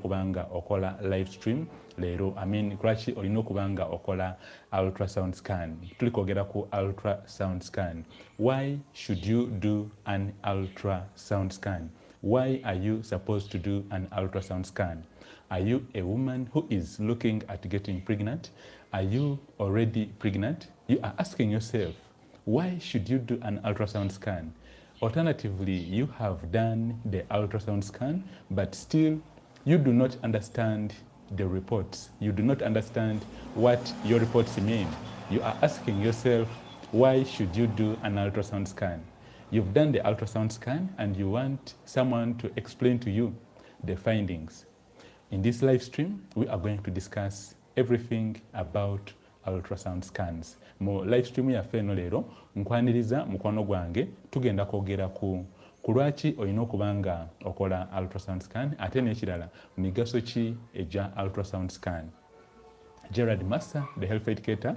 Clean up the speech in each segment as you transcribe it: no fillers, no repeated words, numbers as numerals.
okubanga okola live stream leero kulwaki olina okubanga okola ultrasound scan. Tuli kwogera ku ultrasound scan. Why should you do an ultrasound scan? Why are you supposed to do an ultrasound scan? Are you a woman who is looking at getting pregnant? Are you already pregnant? You are asking yourself, why should you do an ultrasound scan? Alternatively, you have done the ultrasound scan, but still you do not understand the reports. You do not understand what your reports mean. You are asking yourself, why should you do an ultrasound scan? You've done the ultrasound scan and you want someone to explain to you the findings. In this live stream, we are going to discuss everything about ultrasound scans. Mu live stream yaffe eno leero nkwaniriza mukwano gwange tugenda kwogera ku lwaki olina okubanga okola ultrasound scan ate n'ekirala migaso ki egya ultrasound scan. Gerald Massa, the health educator,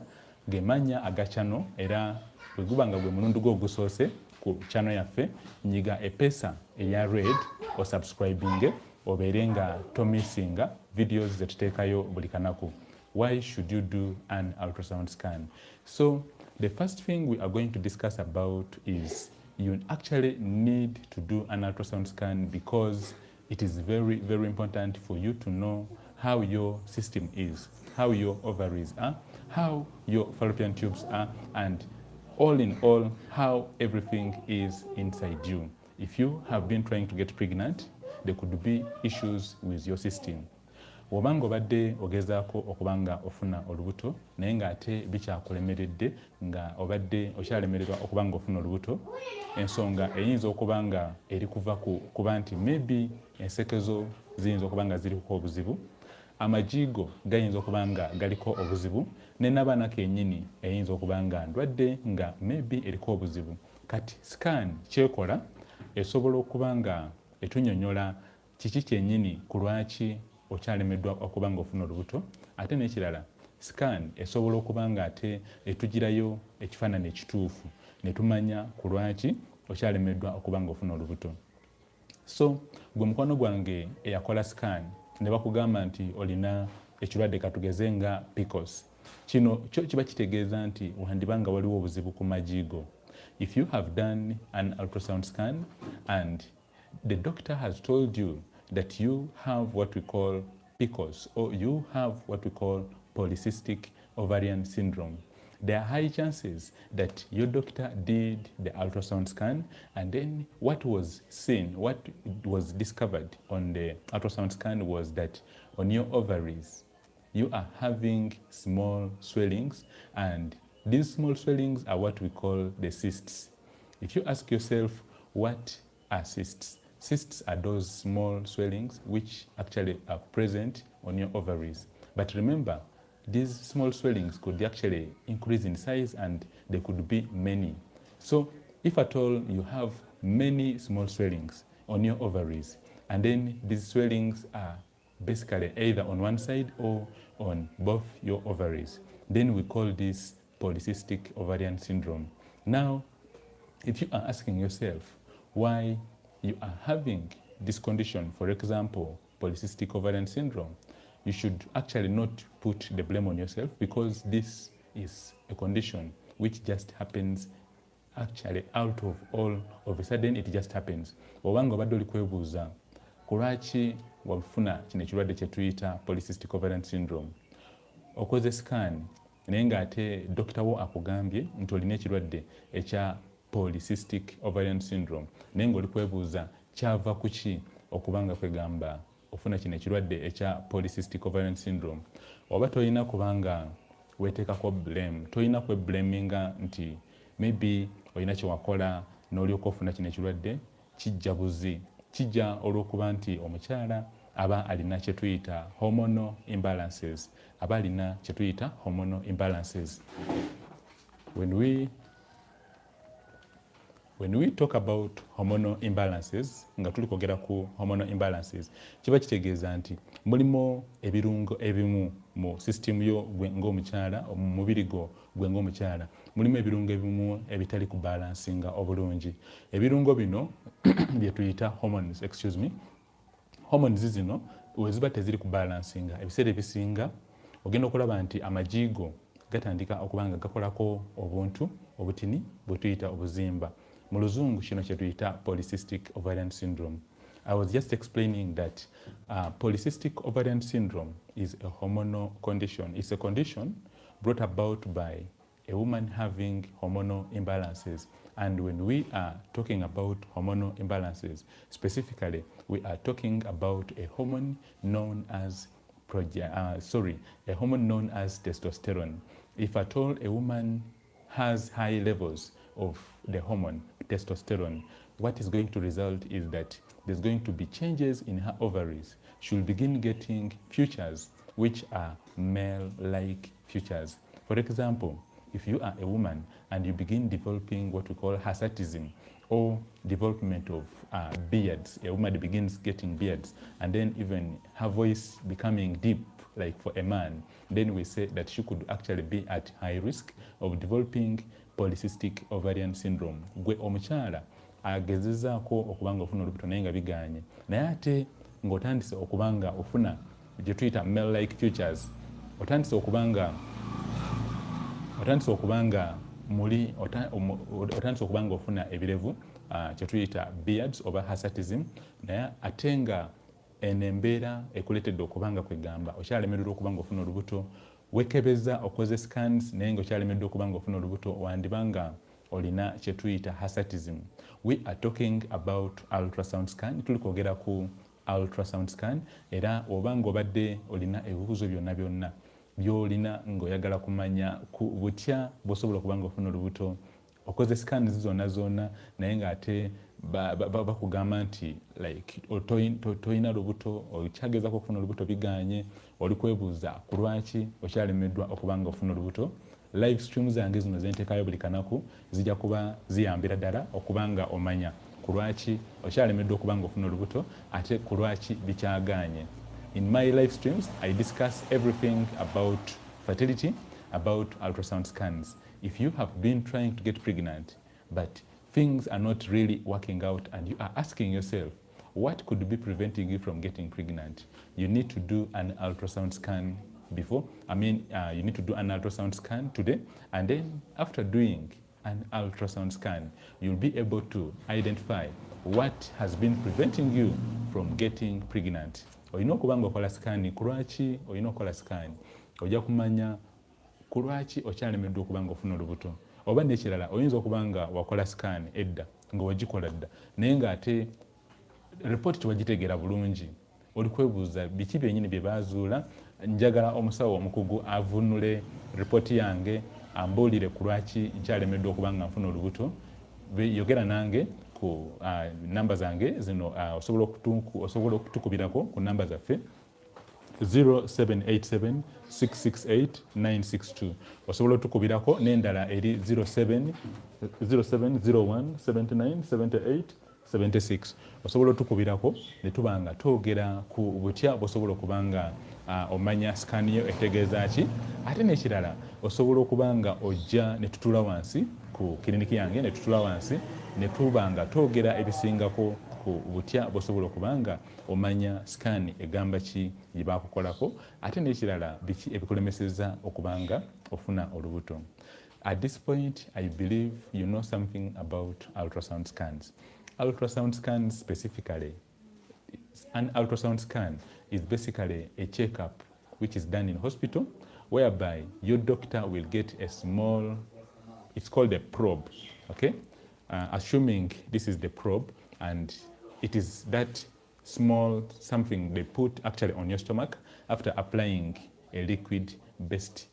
gemanya aga channel era bwe guba nga gwe mulundu gwo ogusoose ku channel yaffe nyiga epesa eya red o subscribing obeere nga tomissinga videos zetuteekayo buli kanaku. Why should you do an ultrasound scan? So the first thing we are going to discuss about is you actually need to do an ultrasound scan because it is very, very important for you to know how your system is, how your ovaries are, how your fallopian tubes are, and all in all, how everything is inside you. If you have been trying to get pregnant, there could be issues with your system. Wobanga obadde ogezaako okubanga ofuna olubuto naye ng'ate bikyakulemeredde nga obadde okyalemererwa okubanga ofuna olubuto, ensonga eyinza okubanga eri kuva kuba nti maybe ensekezo ziyinza okubanga ziriko obuzibu, amajigo gayinza okubanga galiko obuzibu, ne n'abaana kennyini eyinza okubanga ndwadde nga maybe eriko obuzibu. Kati scan kyekola esobola okubanga etunnyonnyola kiki kyennyini ku lwaki okyalemeddwa okubanga ofuna olubuto, ate n'ekirala scan esobola okubanga ate etugirayo ekifaananyi ekituufu ne tumanya ku lwaki okyalemeddwa okubanga ofuna olubuto. So gwe mukwano gwange eyakola scan ne bakugamba nti olina ekirwadde katugeze nga PCOS, kino kyo kiba kitegeeza nti wandibanga waliwo obuzibu ku majigo. If you have done an ultrasound scan and the doctor has told you that you have what we call PCOS or you have what we call polycystic ovarian syndrome, there are high chances that your doctor did the ultrasound scan and then what was seen, what was discovered on the ultrasound scan was that on your ovaries you are having small swellings, and these small swellings are what we call the cysts. If you ask yourself, what are cysts? Cysts are those small swellings which actually are present on your ovaries. But remember, these small swellings could actually increase in size and they could be many. So if at all you have many small swellings on your ovaries, and then these swellings are basically either on one side or on both your ovaries, then we call this polycystic ovarian syndrome. Now, if you are asking yourself why you are having this condition, for example, polycystic ovarian syndrome, you should actually not put the blame on yourself because this is a condition which just happens actually out of all of a sudden, it just happens. Obanga obadde oli kwebuuza ku lwaki wafuna kino ekirwadde kye tuyita polycystic ovarian syndrome, okoze scan naye ng'ate dokita wo akugambye nti olina ekirwadde ekya polycystic ovarian syndrome, naye ng'oli kwebuuza kyava ku ki okubanga kwegamba ofuna kino ekirwadde ekya polycystic ovarian syndrome, oba tolina kubanga weeteekako blame, tolina kweblaminga nti maybe olina kye wakola n'olyoka ofuna kino ekirwadde, kijja buzi, kijja olw'okuba nti omukyala aba alina kye tuyita hormonal imbalances, aba alina kye tuyita hormonal imbalances. When we talk about hormonal imbalances, nga tuli kwogera ku hormonal imbalances, kiba kitegeeza nti mulimu ebirungo ebimu mu system yo ng'omukyala, mu mubiri gwo gwe ng'omukyala, mulimu ebirungo ebimu ebitali ku balansinga obulungi. Ebirungo bino bye tuyita hormones, hormones zino weziba teziri ku balansinga ebiseera ebisinga ogenda okulaba nti amajigo gatandika okubanga gakolako obuntu obutini bwetuyita obuzimba. Mu luzungu kino kye tuyita polycystic ovarian syndrome. I was just explaining that polycystic ovarian syndrome is a hormonal condition. It's a condition brought about by a woman having hormonal imbalances. And when we are talking about hormonal imbalances, specifically, we are talking about a hormone known as testosterone. If at all a woman has high levels of the hormone testosterone, what is going to result is that there's going to be changes in her ovaries. She'll begin getting features which are male-like features. For example, if you are a woman and you begin developing what we call hirsutism, or development of beards, a woman begins getting beards, and then even her voice becoming deep, like for a man, then we say that she could actually be at high risk of developing polycystic ovarian syndrome. Gwe omukyala agezezaako okubanga ofuna olubuto naye nga biganye, naye ate ng'otandise okubanga ofuna gye tuyita male-like features, otandise okubanga ofuna ebirevu kye tuyita beards oba hirsutism, naye ate nga enembeera ekuletedde okubanga kwegamba okyalemeddwa okubanga ofuna olubuto, wekebeza okoze scans naye nga okyalemeddwa okubanga ofuna olubuto, wandibanga olina kye tuyita hirsutism. We are talking about ultrasound scan. Tuli kwogera ku ultrasound scan, era obanga obadde olina ebibuuzo byonna byolina ng'oyagala kumanya ku butya bw'osobola okubanga ofuna olubuto, okoze scans zonna naye ng'ate bakugamba nti like toyina lubuto, okyagezako okufuna olubuto biganye, oli kwebuuza ku lwaki okyalemeddwa okubanga ofuna olubuto. Live stream zange zino zenteekayo buli kanaku zijja kuba ziyambira ddala okubanga omanya ku lwaki okyalemeddwa okubanga ofuna olubuto ate ku lwaki bikyaganye. In my live streams, I discuss everything about fertility, about ultrasound scans. If you have been trying to get pregnant, but things are not really working out and you are asking yourself, what could be preventing you from getting pregnant? You need to do an ultrasound scan before. You need to do an ultrasound scan today, and then after doing an ultrasound scan, you'll be able to identify what has been preventing you from getting pregnant. Olina okubanga okola scan, ku lwaki olina okola scan, ojja kumanya ku lwaki okyalemeddwa okubanga ofuna olubuto. Oba n'ekirala oyinza okubanga wakola scan edda nga wagikola dda naye ng'ate report tewagitegeera bulungi, oli kwebuuza biki byennyini bye baazuula, njagala omusawo omukugu avunule report yange ambuulire ku lwaki nkyalemeddwa okubanga nfuna olubuto. Yogera nange ku namba zange zino, osobola okutukubirako ku namba zaffe 0787 668 962. Osobola otukubirako n'endala eri 0701 79 78 76. Osobola otukubirako ne tubanga twogera ku butya bw'osobola okubanga omanya scan yo etegeeza ki. Ate n'ekirala osobola okubanga ojja ne tutula wansi ku kiriniki yange, ne tutula wansi ne tubanga twogera ebisingako ku butya bw'osobola okubanga omanya scan egamba ki gye baakukolako, ate n'ekirala biki ebikulemeseza okubanga ofuna olubuto. At this point, I believe you know something about ultrasound scans. Ultrasound scans specifically, an ultrasound scan is basically a checkup which is done in hospital, whereby your doctor will get a small, it's called a probe, okay? Assuming this is the probe, and it is that small something they put actually on your stomach after applying a liquid-based,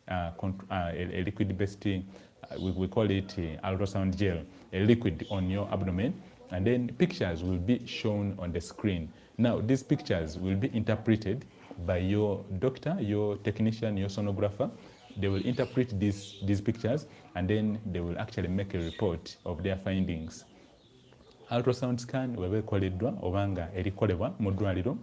we call it ultrasound gel, a liquid on your abdomen, and then pictures will be shown on the screen. Now, these pictures will be interpreted by your doctor, your technician, your sonographer. They will interpret these pictures, and then they will actually make a report of their findings. Ultrasound scan weba ekoleddwa obanga erikolebwa mu ddwaliro,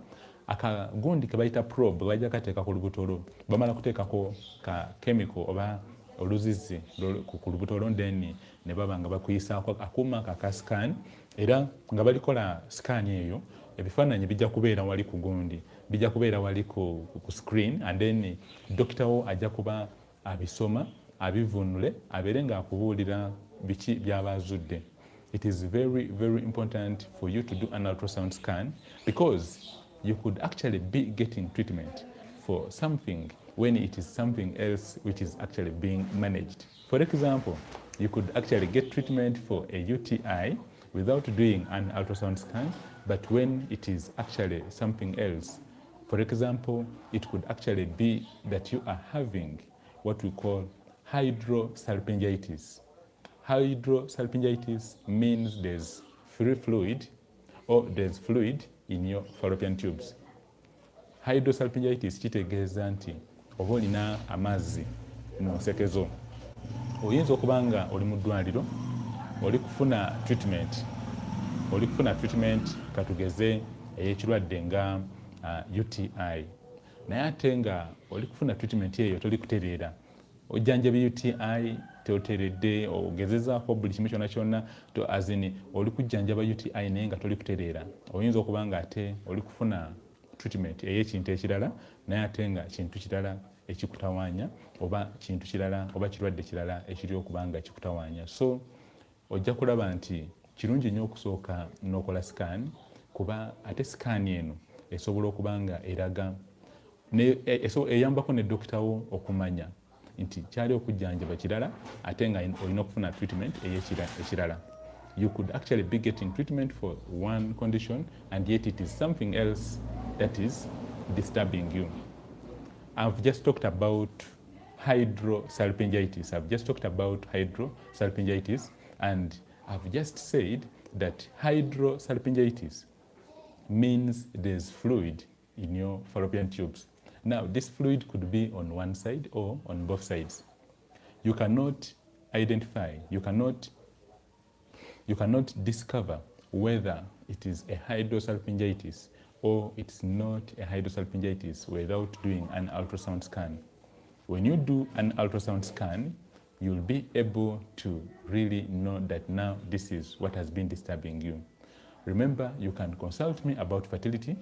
akagundi ke bayita probe bajja kateeka ku lubuto olwo, bamala kuteekako ka chemical oba oluzizi ku lubuto olwo, then ne baba nga bakuyisaako akuuma ka scan, era nga balikola scan eyo ebifaananyi bijja kubeera wali ku gundi. bijja kubeera wali ku screen, and then dokita wo ajja kuba abisoma abivunule abeere ng'akubuulira biki by'aba azudde. It is very, very important for you to do an ultrasound scan, because you could actually be getting treatment for something when it is something else which is actually being managed. For example, you could actually get treatment for a UTI without doing an ultrasound scan, but when it is actually something else. For example, it could actually be that you are having what we call hydrosalpingitis. Hydrosalpingitis means there's free fluid, or there's fluid in your fallopian tubes. Hydrosalpingitis kitegeeza nti oba olina amazzi mu nsekezo, oyinza okuba nga oli mu ddwaliro oli kufuna treatment katugeze ey'ekirwadde nga UTI, naye ate nga oli kufuna treatment eyo toli kutereera. Ojjanjabi UTI teoteredde, ogezezaako buli kimu kyonna kyonna, azini oli kujjanjaba UTI naye nga toli kutereera. Oyinza okuba nga ate oli kufuna treatment ey'ekintu ekirala, naye ate nga kintu kirala ekikutawaanya, oba kintu kirala oba kirwadde kirala ekiri okuba nga kikutawaanya. So ojja kulaba nti kirungi nnyo okusooka n'okola scan, kuba ate scan eno esobola okuba nga eraga eyambako ne dokita wo okumanya nti kyali okujjanjaba kirala ate nga olina okufuna treatment ey'ekirala. You could actually be getting treatment for one condition, and yet it is something else that is disturbing you. I've just talked about hydrosalpingitis. And I've just said that hydrosalpingitis means there's fluid in your fallopian tubes. Now, this fluid could be on one side or on both sides. You cannot identify, you cannot discover whether it is a hydrosalpingitis or it's not a hydrosalpingitis without doing an ultrasound scan. When you do an ultrasound scan, you'll be able to really know that now this is what has been disturbing you. Remember, you can consult me about fertility.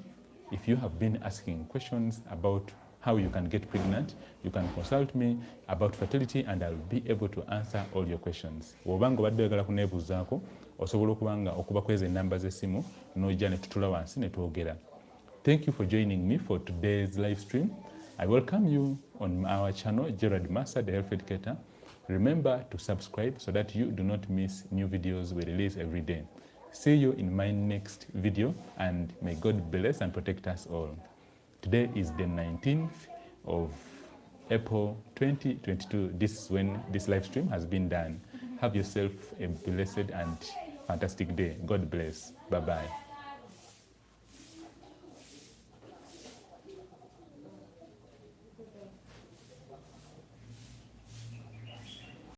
If you have been asking questions about how you can get pregnant, you can consult me about fertility and I'll be able to answer all your questions. Wobanga obadde oyagala kuneebuuzaako, osobola okubanga okuba kweza ennamba z'essimu n'ojja ne tutula wansi ne twogera. Thank you for joining me for today's live stream. I welcome you on our channel, Gerald Massa, the Health Educator. Remember to subscribe so that you do not miss new videos we release every day. See you in my next video, and may God bless and protect us all. Today is the 19th of April 2022. This is when this live stream has been done. Have yourself a blessed and fantastic day. God bless. Bye-bye.